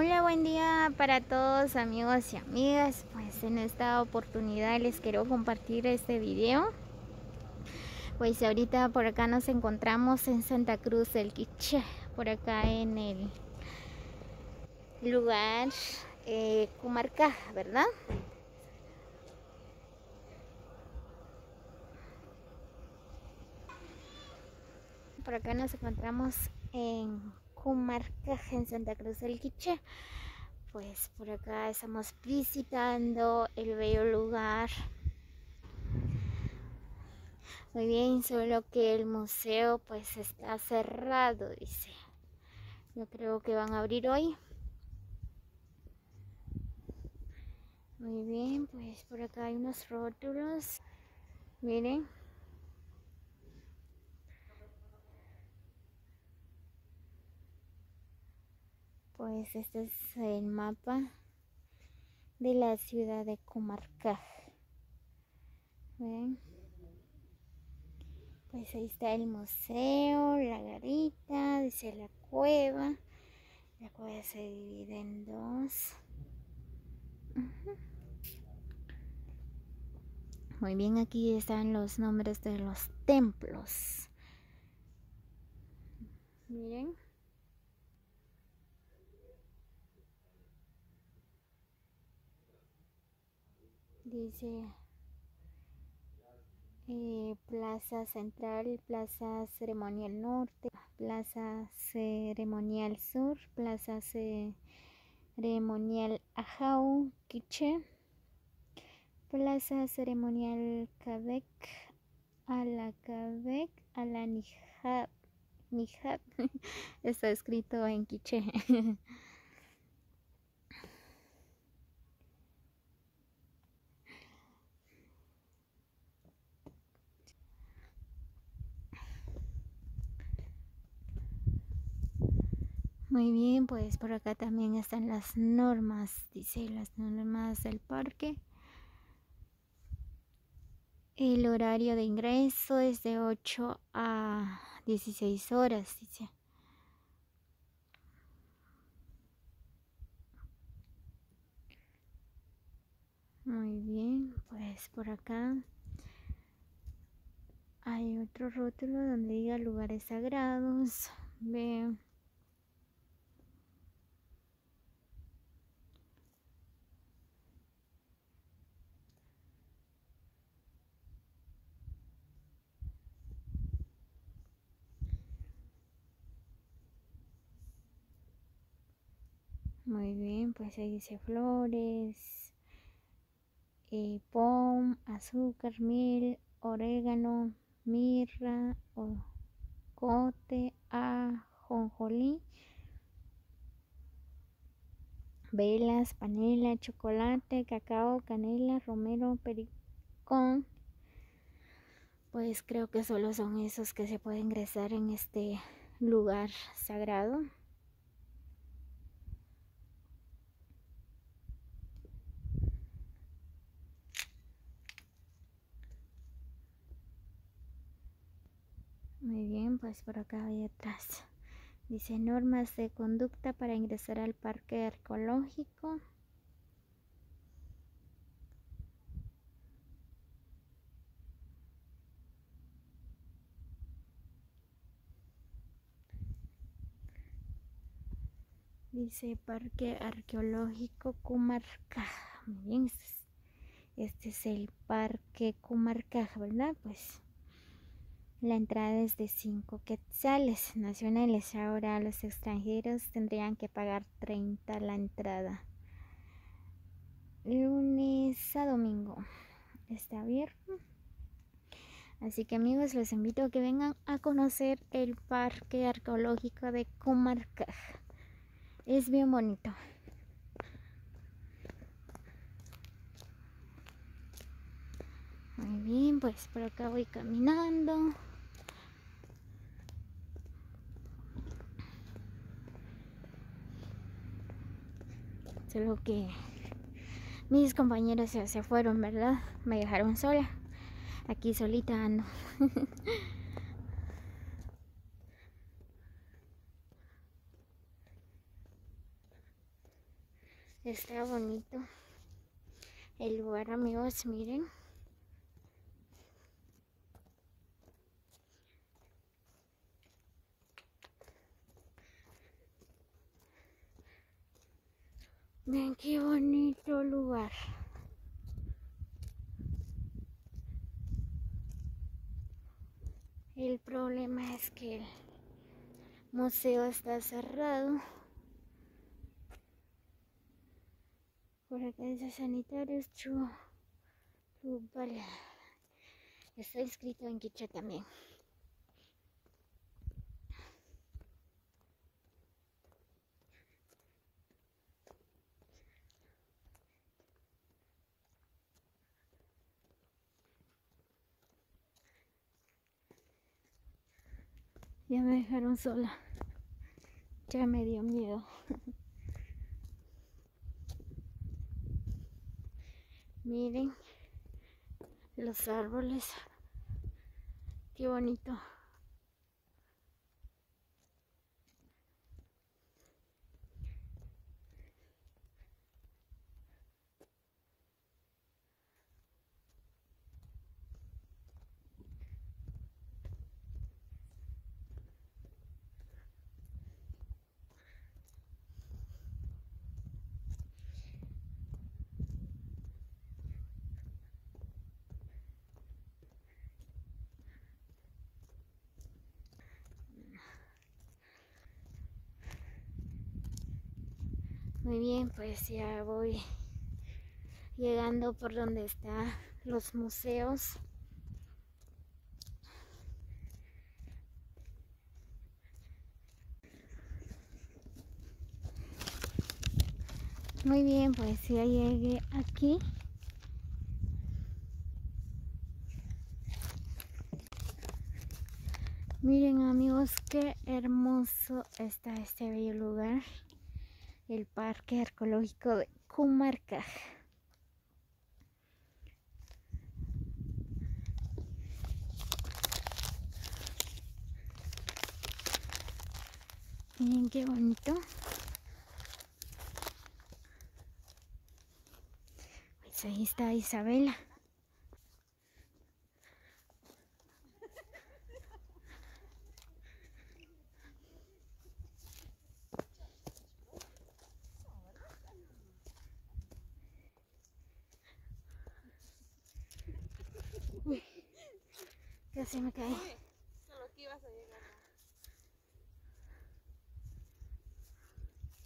Hola, buen día para todos amigos y amigas. Pues en esta oportunidad les quiero compartir este video. Pues ahorita por acá nos encontramos en Santa Cruz del Quiché, por acá en el lugar Cumarcaj, ¿verdad? Por acá nos encontramos en Cumarcaj, en Santa Cruz del Quiché. Pues por acá estamos visitando el bello lugar. Muy bien, solo que el museo pues está cerrado, dice. Yo creo que van a abrir hoy. Muy bien, pues por acá hay unos rótulos. Miren. Pues este es el mapa de la ciudad de Cumarcaj. ¿Ven? Pues ahí está el museo, la garita, dice la cueva. La cueva se divide en dos. Muy bien, aquí están los nombres de los templos. Miren. Dice Plaza Central, Plaza Ceremonial Norte, Plaza Ceremonial Sur, Plaza Ceremonial Ajau, Quiché, Plaza Ceremonial Cabec, Cabec, Nijab, Nijab, está escrito en Quiché. Muy bien, pues por acá también están las normas, dice las normas del parque. El horario de ingreso es de 8 a 16 horas, dice. Muy bien, pues por acá hay otro rótulo donde diga lugares sagrados. Vean. Muy bien, pues ahí dice flores, pom, azúcar, miel, orégano, mirra, ocote, ajonjolí, velas, panela, chocolate, cacao, canela, romero, pericón. Pues creo que solo son esos que se puede ingresar en este lugar sagrado. Muy bien, pues por acá hay atrás. Dice normas de conducta para ingresar al parque arqueológico. Dice Parque Arqueológico Cumarcaj. Muy bien, este es el Parque Cumarcaj, ¿verdad? Pues la entrada es de 5 quetzales nacionales. Ahora los extranjeros tendrían que pagar 30 la entrada. Lunes a domingo está abierto. Así que amigos, les invito a que vengan a conocer el Parque Arqueológico de Cumarcaj. Es bien bonito. Muy bien, pues por acá voy caminando. Solo que mis compañeros se fueron, ¿verdad? Me dejaron sola. Aquí solita ando. Está bonito el lugar, amigos, miren. Ven qué bonito lugar. El problema es que el museo está cerrado. Por acá dice sanitarios, vale. Está escrito en quichua también. Ya me dejaron sola. Ya me dio miedo. Miren los árboles. Qué bonito. Muy bien, pues ya voy llegando por donde están los museos. Muy bien, pues ya llegué aquí. Miren, amigos, qué hermoso está este bello lugar. El Parque Arqueológico de Cumarcaj. Miren qué bonito. Pues ahí está Isabela. Uy, casi me caí.